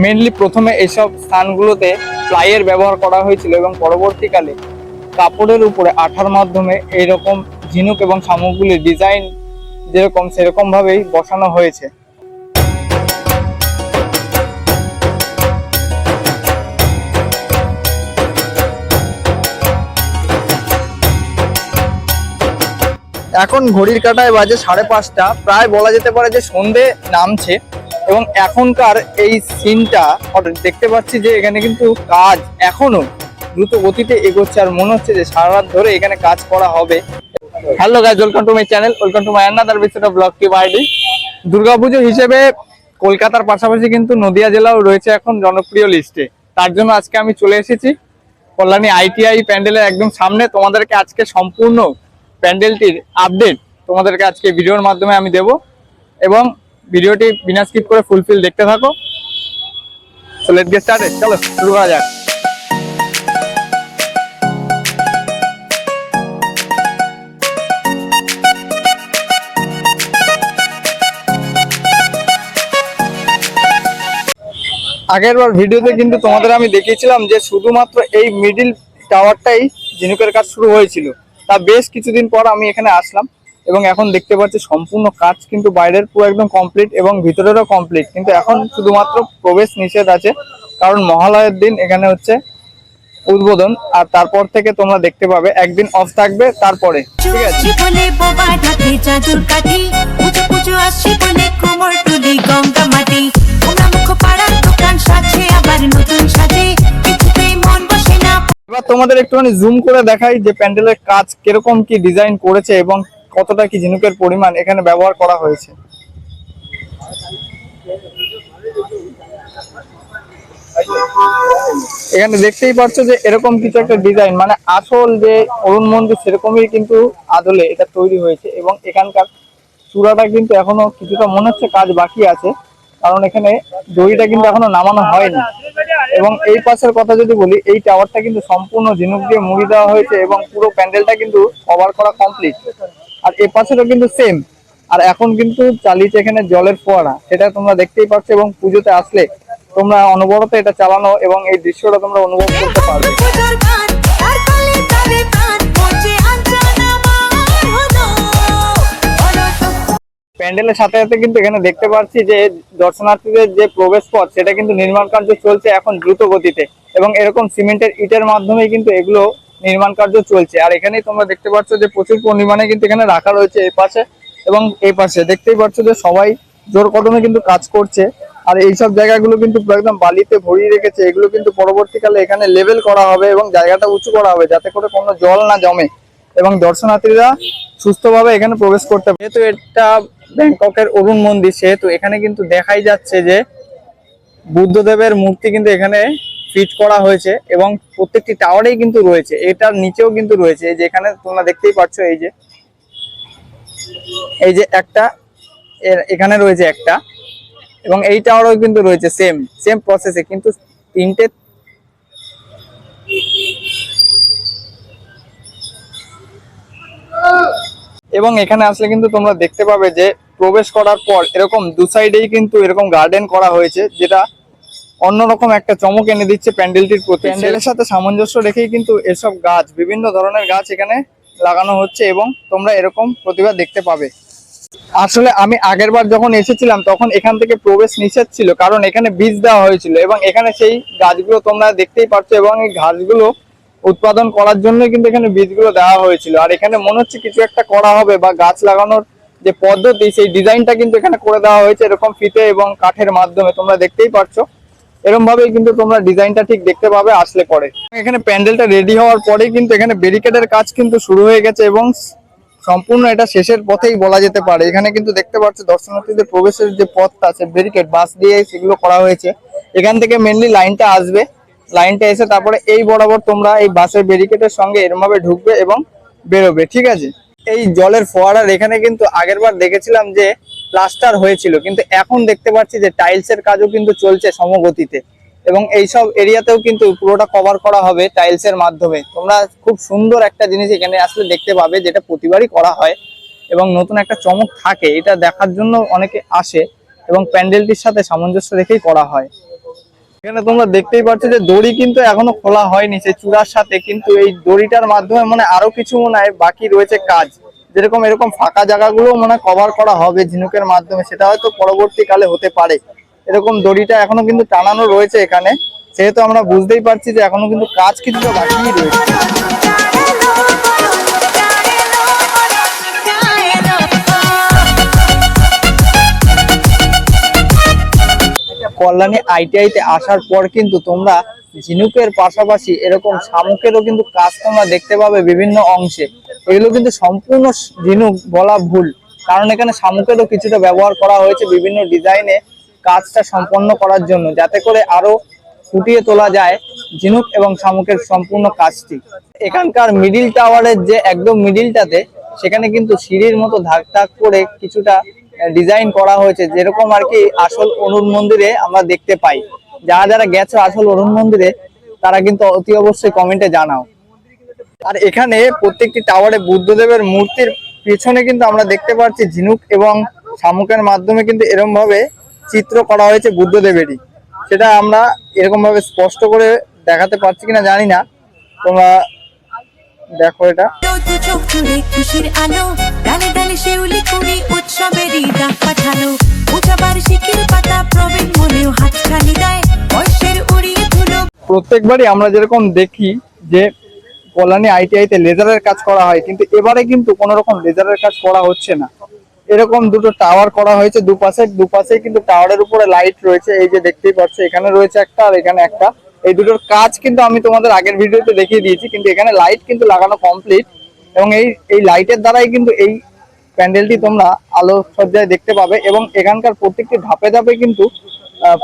Mainly প্রথমে এইসব স্থানগুলোতে প্লাইয়ের ব্যবহার করা হয়েছিল এবং পরবর্তীকালে কাপড়ের উপরে আঠার মাধ্যমে এইরকম ঝিনুক এবং শামুকগুলির ডিজাইন যেরকম সেরকম ভাবেই বসানো হয়েছে। এখন ঘড়ির কাঁটায় বাজে 5:30, প্রায় বলা যেতে পারে যে সন্ধে নামছে এবং এখনকার এই সিনটা দেখতে পাচ্ছি যে এখানে কিন্তু কাজ এখনো দ্রুত গতিতে এগোচ্ছে আর মনে হচ্ছে যে সারা রাত ধরে এখানে কাজ করা হবে। Hello guys, welcome to my channel, welcome to my another video of blog tip ID. Durga Puja হিসেবে কলকাতার পাশাপাশি কিন্তু নদিয়া জেলাও রয়েছে এখন জনপ্রিয় লিস্টে। তার জন্য আজকে আমি চলে এসেছি কল্যাণী আইটিআই প্যান্ডেলের একদম সামনে। তোমাদেরকে আজকে সম্পূর্ণ প্যান্ডেলটির আপডেট তোমাদেরকে আজকে ভিডিওর মাধ্যমে আমি দেব এবং ভিডিওটি বিনা স্কিপ করে ফুলফিল দেখতে থাকো। সো লেটস গেট স্টার্টেড, চলো শুরু করা যাক। আগের বার ভিডিওতে কিন্তু তোমাদের আমি দেখিয়েছিলাম যে শুধুমাত্র এই মিডিল টাওয়ারটাই ঝিনুকের কাজ শুরু হয়েছিল। তা বেশ কিছুদিন পর আমি এখানে আসলাম এবং এখন দেখতে পাচ্ছি সম্পূর্ণ কাজ কিন্তু বাইরের পুরো একদম কমপ্লিট এবং ভিতরেরও কমপ্লিট, কিন্তু এখন শুধুমাত্র প্রবেশ নিষেধ আছে, কারণ মহালয়ের দিন এখানে হচ্ছে উদ্বোধন আর তারপর থেকে তোমরা দেখতে পাবে একদিন অফ থাকবে তারপরে, ঠিক আছে। এবার তোমাদের একটুখানি জুম করে দেখাই যে প্যান্ডেলের কাজ কিরকম কি ডিজাইন করেছে এবং কতটা কি ঝিনুকের পরিমাণ এখানে ব্যবহার করা হয়েছে। এখানে দেখতেই পাচ্ছ যে এরকম কিছু একটা ডিজাইন, মানে আসল যে অরুণ মন্দির সেরকমই কিন্তু আদলে এটা তৈরি হয়েছে এবং এখানকার চূড়াটা কিন্তু এখনো কিছুটা মনে হচ্ছে কাজ বাকি আছে, কারণ এখানে দড়িটা কিন্তু এখনো নামানো হয়নি। এবং এই পাশের কথা যদি বলি, এই টাওয়ারটা কিন্তু সম্পূর্ণ ঝিনুক দিয়ে মুড়ি দেওয়া হয়েছে এবং পুরো প্যান্ডেলটা কিন্তু কভার করা কমপ্লিট। আর এই পাশেরও কিন্তু সেম। আর এখন কিন্তু চালিয়েছে এখানে জলের ফোয়ারা, সেটা তোমরা দেখতেই পাচ্ছ এবং পুজোতে আসলে তোমরা অনবরত এটা চালানো এবং এই দৃশ্যটা তোমরা অনুভব করতে পারবে। প্যান্ডেলের সাথে সাথে কিন্তু এখানে দেখতে পাচ্ছি যে দর্শনার্থীদের যে প্রবেশ পথ সেটা কিন্তু নির্মাণ কার্য চলছে এখন দ্রুত গতিতে এবং এরকম সিমেন্টের ইটের মাধ্যমে কিন্তু এগুলো নির্মাণ কার্য চলছে। আর এখানেই তোমরা দেখতে পাচ্ছ যে প্রচুর পরিমাণে কিন্তু এখানে রাখা রয়েছে এই পাশে এবং এই পাশে। দেখতেই পাচ্ছ যে সবাই জোর কদমে কিন্তু কাজ করছে আর এইসব জায়গাগুলো কিন্তু একদম বালিতে ভরিয়ে রেখেছে। এগুলো কিন্তু পরবর্তীকালে এখানে লেভেল করা হবে এবং জায়গাটা উঁচু করা হবে যাতে করে কোনো জল না জমে এবং দর্শনার্থীরা সুস্থভাবে এখানে প্রবেশ করতে পারে। যেহেতু এটা ব্যাংককের অরুণ মন্দির, সেহেতু এখানে কিন্তু দেখাই যাচ্ছে যে বুদ্ধদেবের মূর্তি কিন্তু এখানে ফিট করা হয়েছে এবং প্রত্যেকটি টাওয়ারেই কিন্তু রয়েছে, এটার নিচেও কিন্তু রয়েছে। এই যে এখানে তোমরা দেখতেই পাচ্ছ এই যে একটা এখানে রয়েছে একটা এবং এই টাওয়ারও কিন্তু রয়েছে সেম প্রসেসে, কিন্তু তিনটে এবং এখানে আসলে কিন্তু তোমরা দেখতে পাবে যে প্রবেশ করার পর এরকম দু সাইডেই কিন্তু এরকম গার্ডেন করা হয়েছে, যেটা অন্যরকম একটা চমক এনে দিচ্ছে প্যান্ডেলটির প্রতি। প্যান্ডেলের সাথে সামঞ্জস্য রেখেই কিন্তু এসব গাছ, বিভিন্ন ধরনের গাছ এখানে লাগানো হচ্ছে এবং তোমরা এরকম প্রতিভা দেখতে পাবে। আসলে আমি আগের বার যখন এসেছিলাম তখন এখান থেকে প্রবেশ নিষেধ ছিল, কারণ এখানে বীজ দেওয়া হয়েছিল এবং এখানে সেই গাছগুলো তোমরা দেখতেই পাচ্ছ এবং এই ঘাসগুলো উৎপাদন করার জন্য কিন্তু এখানে বীজগুলো দেওয়া হয়েছিল। আর এখানে মনে হচ্ছে কিছু একটা করা হবে বা গাছ লাগানোর যে পদ্ধতি সেই ডিজাইনটা কিন্তু এখানে করে দেওয়া হয়েছে এরকম ফিতে এবং কাঠের মাধ্যমে। তোমরা দেখতেই পাচ্ছ এরকম ভাবেই কিন্তু তোমরা ডিজাইনটা ঠিক দেখতে পাবে আসলে পরে। এখানে প্যান্ডেলটা রেডি হওয়ার পরেই কিন্তু এখানে ব্যারিকেডের কাজ কিন্তু শুরু হয়ে গেছে এবং সম্পূর্ণ এটা শেষের পথেই বলা যেতে পারে। এখানে কিন্তু দেখতে পাচ্ছ দর্শনার্থীদের প্রবেশের যে পথটা আছে ব্যারিকেড বাস দিয়ে সেগুলো করা হয়েছে। এখান থেকে মেনলি লাইনটা আসবে, লাইনটা এসে তারপরে এই বরাবর তোমরা এই বাসের ব্যারিকেডের সঙ্গে এরকম ভাবে ঢুকবে এবং বেরোবে, ঠিক আছে। এই জলের ফোয়ারার এখানে কিন্তু আগের বার দেখেছিলাম যে প্লাস্টার হয়েছিল, কিন্তু এখন দেখতে পাচ্ছি যে টাইলসের কাজও কিন্তু চলছে সমগতিতে এবং এইসব এরিয়াতেও কিন্তু পুরোটা কভার করা হবে টাইলসের মাধ্যমে। তোমরা খুব সুন্দর একটা জিনিস এখানে আসলে দেখতে পাবে, যেটা প্রতিবারই করা হয় এবং নতুন একটা চমক থাকে, এটা দেখার জন্য অনেকে আসে এবং প্যান্ডেলটির সাথে সামঞ্জস্য রেখেই করা হয়। এখানে তোমরা দেখতেই পাচ্ছ যে দড়ি কিন্তু এখনো খোলা হয়নি সেই চূড়ার সাথে, কিন্তু এই দড়িটার মাধ্যমে মানে আরো কিছু মনে হয় বাকি রয়েছে কাজ, যেরকম এরকম ফাঁকা জায়গাগুলো মানে কভার করা হবে ঝিনুকের মাধ্যমে, সেটা হয়তো পরবর্তীকালে হতে পারে। এরকম দড়িটা এখনো কিন্তু টানানো রয়েছে এখানে, সেহেতু আমরা বুঝতেই পারছি যে এখনো কিন্তু কাজ কিছুটা বাকিই রয়েছে। কল্যাণী আইটিআই তে আসার পর কিন্তু তোমরা ঝিনুকের পাশাপাশি এরকম শামুকেরও কিন্তু কাজ তোমরা দেখতে পাবে বিভিন্ন অংশে। এগুলো কিন্তু সম্পূর্ণ ঝিনুক বলা ভুল, কারণ এখানে শামুকেরও কিছুটা ব্যবহার করা হয়েছে বিভিন্ন ডিজাইনে কাজটা সম্পন্ন করার জন্য, যাতে করে আরো ফুটিয়ে তোলা যায় ঝিনুক এবং শামুকের সম্পূর্ণ কাজটি। এখানকার মিডিল টাওয়ারের যে একদম মিডিলটাতে সেখানে কিন্তু সিঁড়ির মতো ধাক ধাক করে কিছুটা ডিজাইন করা হয়েছে, যেরকম আর কি আসল অরুণ মন্দিরে আমরা দেখতে পাই। যারা যারা গেছো আসল অরুণ মন্দিরে তারা কিন্তু অতি অবশ্যই কমেন্টে জানাও। আর এখানে প্রত্যেকটি টাওয়ারে বুদ্ধদেবের মূর্তির পেছনে কিন্তু আমরা দেখতে পাচ্ছি ঝিনুক এবং শামুকের মাধ্যমে কিন্তু এরকম ভাবে চিত্র করা হয়েছে বুদ্ধদেবেরই। সেটা আমরা এরকম ভাবে স্পষ্ট করে দেখাতে পারছি কিনা জানি না, তোমরা দেখো এটা। খুশির আলো ডালে ডালে শিউলি কুড়ি উৎসবেরই ডাক পাঠালো, উঠাবার শিকির পাতা প্রবীণ মনেও হাততালি দেয় বর্ষের উড়িয়ে ধুলো। প্রত্যেকবারই আমরা যেরকম দেখি যে কল্যাণী আইটিআই তে লেজারের কাজ করা হয়, কিন্তু এবারে কিন্তু কোনো রকম লেজারের কাজ করা হচ্ছে না। এরকম দুটো টাওয়ার করা হয়েছে দুপাশে কিন্তু টাওয়ারের উপরে লাইট রয়েছে, এই যে দেখতেই পাচ্ছ এখানে রয়েছে একটা আর এখানে একটা। এই দুটোর কাজ কিন্তু আমি তোমাদের আগের ভিডিওতে দেখিয়ে দিয়েছি, কিন্তু এখানে লাইট কিন্তু লাগানো কমপ্লিট, এবং এই লাইটের দ্বারাই কিন্তু এই প্যান্ডেলটি তোমরা আলো সজ্জায় দেখতে পাবে। এবং এখানকার প্রত্যেকটি ধাপে ধাপে কিন্তু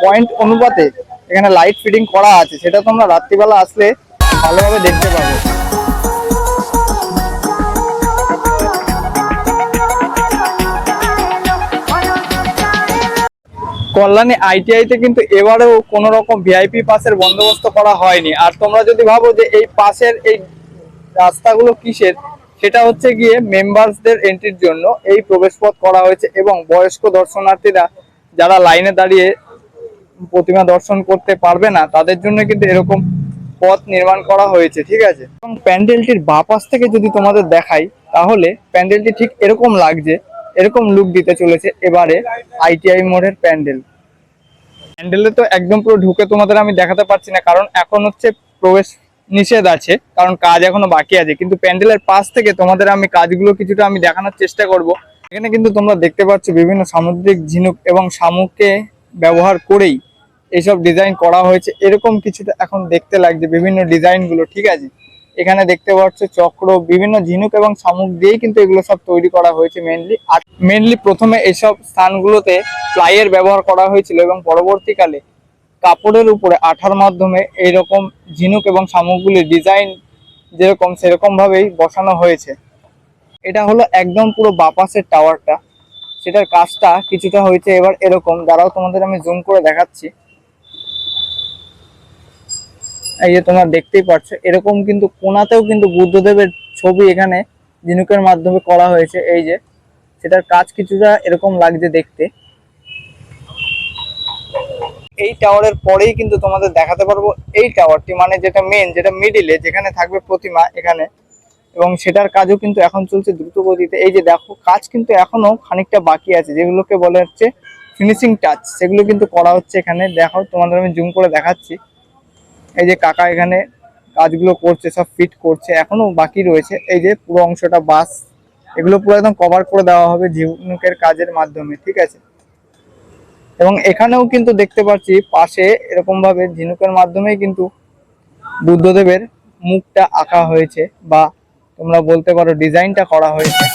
পয়েন্ট অনুপাতে এখানে লাইট ফিটিং করা আছে, সেটা তোমরা রাত্রিবেলা আসলে ভালোভাবে দেখতে পাবে। কল্যাণী আইটিআই তে কিন্তু এবারেও কোন রকম ভিআইপি পাসের বন্দোবস্ত করা হয়নি। আর তোমরা যদি ভাবো যে এই পাশের এই রাস্তাগুলো কিসের, সেটা হচ্ছে গিয়ে মেম্বারসদের এন্ট্রির জন্য এই প্রবেশপথ করা হয়েছে, এবং বয়স্ক দর্শনার্থীরা যারা লাইনে দাঁড়িয়ে প্রতিমা দর্শন করতে পারবে না তাদের জন্য কিন্তু এরকম পথ নির্মাণ করা হয়েছে, ঠিক আছে। এবং প্যান্ডেলটির বাঁ পাশ থেকে যদি তোমাদের দেখাই তাহলে প্যান্ডেলটি ঠিক এরকম লাগছে, এরকম লুক দিতে চলেছে এবারে আইটিআই মোড়ের প্যান্ডেলে তো একদম পুরো ঢুকে তোমাদের আমি দেখাতে পারছি না, কারণ এখন হচ্ছে প্রবেশ নিষেধ আছে, কারণ কাজ এখনো বাকি আছে। কিন্তু প্যান্ডেলের পাশ থেকে তোমাদের আমি কাজগুলো কিছুটা আমি দেখানোর চেষ্টা করব। এখানে কিন্তু তোমরা দেখতে পাচ্ছ বিভিন্ন সামুদ্রিক ঝিনুক এবং শামুককে ব্যবহার করেই এইসব ডিজাইন করা হয়েছে, এরকম কিছুটা এখন দেখতে লাগছে বিভিন্ন ডিজাইন গুলো, ঠিক আছে। এখানে দেখতে পাচ্ছ চক্র, বিভিন্ন ঝিনুক এবং শামুক দিয়েই কিন্তু এগুলো সব তৈরি করা হয়েছে মেনলি। আর মেনলি প্রথমে এইসব স্থানগুলোতে প্লাইয়ের ব্যবহার করা হয়েছিল, এবং পরবর্তীকালে কাপড়ের উপরে আঠার মাধ্যমে এইরকম ঝিনুক এবং শামুকগুলির ডিজাইন যেরকম সেরকম ভাবেই বসানো হয়েছে। এটা হলো একদম পুরো বাপাসের টাওয়ারটা, সেটার কাজটা কিছুটা হয়েছে এবার এরকম। দাঁড়াও তোমাদের আমি জুম করে দেখাচ্ছি। এই যে তোমরা দেখতেই পাচ্ছ এরকম কিন্তু কোনাতেও কিন্তু বুদ্ধদেবের ছবি এখানে ঝিনুকের মাধ্যমে করা হয়েছে, এই যে সেটার কাজ কিছুটা এরকম লাগছে দেখতে। এই টাওয়ারের পরেই কিন্তু তোমাদের দেখাতে পারবো এই টাওয়ারটি, মানে যেটা মেন, যেটা মিডিলে যেখানে থাকবে প্রতিমা এখানে, এবং সেটার কাজও কিন্তু এখন চলছে দ্রুত গতিতে। এই যে দেখো কাজ কিন্তু এখনো খানিকটা বাকি আছে, যেগুলোকে বলে হচ্ছে ফিনিশিং টাচ, সেগুলো কিন্তু করা হচ্ছে এখানে। দেখো তোমাদের আমি জুম করে দেখাচ্ছি, এই যে কাকা এখানে কাজগুলো করছে, সব ফিট করছে, এখনো বাকি রয়েছে। এই যে পুরো অংশটা বাস, এগুলো পুরো একদম কভার করে দেওয়া হবে ঝিনুকের কাজের মাধ্যমে, ঠিক আছে। এবং এখানেও কিন্তু দেখতে পাচ্ছি পাশে এরকম ভাবে ঝিনুকের মাধ্যমেই কিন্তু বুদ্ধদেবের মুখটা আঁকা হয়েছে, বা তোমরা বলতে পারো ডিজাইনটা করা হয়েছে।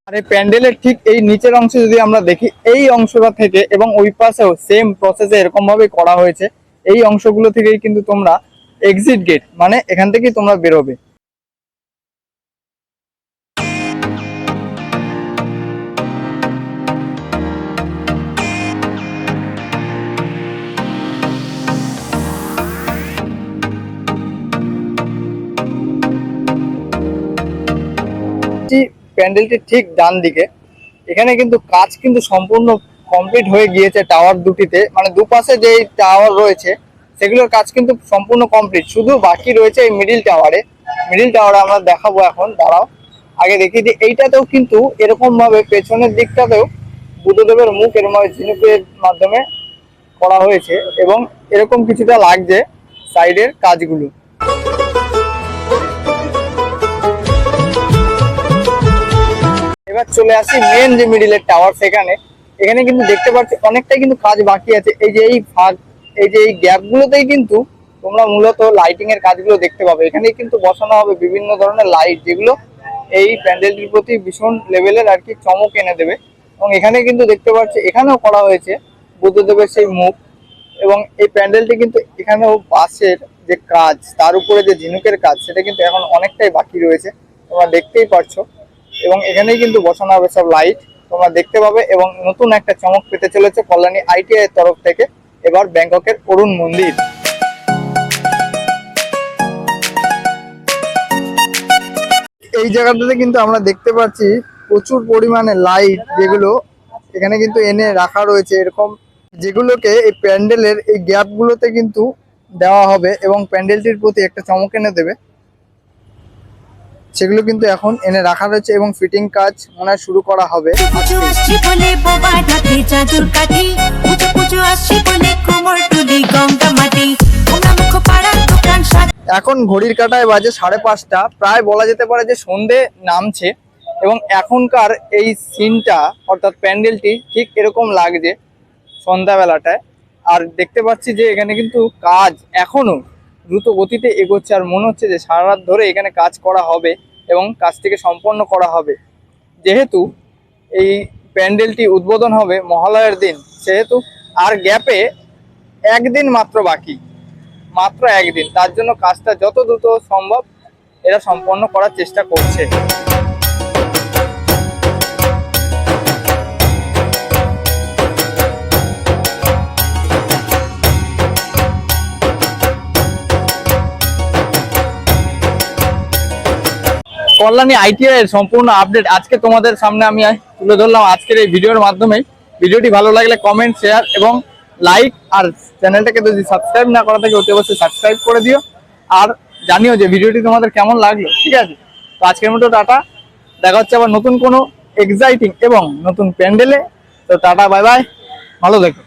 আর এই প্যান্ডেলের ঠিক এই নিচের অংশে যদি আমরা দেখি, এই অংশটা থেকে এবং ওই পাশেও সেম প্রসেসে এরকম ভাবে করা হয়েছে। এই অংশগুলো থেকেই কিন্তু তোমরা এক্সিট গেট, মানে এখান থেকেই তোমরা বেরোবে। প্যান্ডেলটি ঠিক ডান দিকে, এখানে কিন্তু কাজ কিন্তু সম্পূর্ণ কমপ্লিট হয়ে গিয়েছে টাওয়ার দুটিতে, মানে দুপাশে যে টাওয়ার রয়েছে সেগুলোর কাজ কিন্তু সম্পূর্ণ কমপ্লিট, শুধু বাকি রয়েছে এই মিডিল টাওয়ারে। আমরা দেখাবো এখন, দাঁড়াও আগে দেখি যে এইটাতেও কিন্তু এরকম ভাবে পেছনের দিকটাতেও বুদ্ধদেবের মুখ এরকম ভাবে ঝিনুকের মাধ্যমে করা হয়েছে এবং এরকম কিছুটা লাগছে সাইডের কাজগুলো। এবার চলে আসি মেন যে মিডিলের টাওয়ার, এখানে কিন্তু দেখতে পাচ্ছি অনেকটাই কিন্তু কাজ বাকি আছে। এই যে এই গ্যাপ গুলোতেই কিন্তু তোমরা মূলত লাইটিং এর কাজগুলো দেখতে পাবে। এখানেই কিন্তু বসানো হবে বিভিন্ন ধরনের লাইট, যেগুলো এই প্যান্ডেলটির প্রতি ভীষণ লেভেলের আর কি চমক এনে দেবে। এবং এখানে কিন্তু দেখতে পাচ্ছি এখানেও করা হয়েছে বুদ্ধদেবের সেই মুখ, এবং এই প্যান্ডেলটি কিন্তু এখানেও বাঁশের যে কাজ, তার উপরে যে ঝিনুকের কাজ, সেটা কিন্তু এখন অনেকটাই বাকি রয়েছে, তোমরা দেখতেই পারছো। এবং এখানেই কিন্তু বসানো হবে সব লাইট, তোমরা দেখতে পাবে। এবং নতুন একটা চমক পেতে চলেছে কল্যাণী ITI এর তরফ থেকে এবার ব্যাংককের অরুণ মন্দির। এই জায়গাটাতে কিন্তু আমরা দেখতে পাচ্ছি প্রচুর পরিমাণে লাইট, যেগুলো এখানে কিন্তু এনে রাখা রয়েছে এরকম, যেগুলোকে এই প্যান্ডেলের এই গ্যাপ গুলোতে কিন্তু দেওয়া হবে এবং প্যান্ডেলটির প্রতি একটা চমক এনে দেবে। সেগুলো কিন্তু এখন এনে রাখা রয়েছে এবং ফিটিং কাজ মনে হয় শুরু করা হবে। এখন ঘড়ির কাঁটায় বাজে 5:30, প্রায় বলা যেতে পারে যে সন্ধে নামছে। এবং এখনকার এই সিনটা অর্থাৎ প্যান্ডেলটি ঠিক এরকম লাগছে সন্ধ্যাবেলাটায়। আর দেখতে পাচ্ছি যে এখানে কিন্তু কাজ এখনো দ্রুত গতিতে এগোচ্ছে, আর মনে হচ্ছে যে সারা রাত ধরে এখানে কাজ করা হবে এবং কাজটিকে সম্পন্ন করা হবে। যেহেতু এই প্যান্ডেলটি উদ্বোধন হবে মহালয়ার দিন, সেহেতু আর গ্যাপে একদিন মাত্র বাকি, মাত্র একদিন, তার জন্য কাজটা যত দ্রুত সম্ভব এরা সম্পন্ন করার চেষ্টা করছে। কল্যাণী ITI এর সম্পূর্ণ আপডেট আজকে তোমাদের সামনে আমি তুলে ধরলাম আজকের এই ভিডিওর মাধ্যমে। ভিডিওটি ভালো লাগলে কমেন্ট, শেয়ার এবং লাইক, আর চ্যানেলটাকে যদি সাবস্ক্রাইব না করা থাকে অতি অবশ্যই সাবস্ক্রাইব করে দিও, আর জানিও যে ভিডিওটি তোমাদের কেমন লাগলো। ঠিক আছে, তো আজকের মতো টাটা, দেখা হচ্ছে আবার নতুন কোনো এক্সাইটিং এবং নতুন প্যান্ডেলে। তো টাটা, বাই বাই, ভালো থেকো।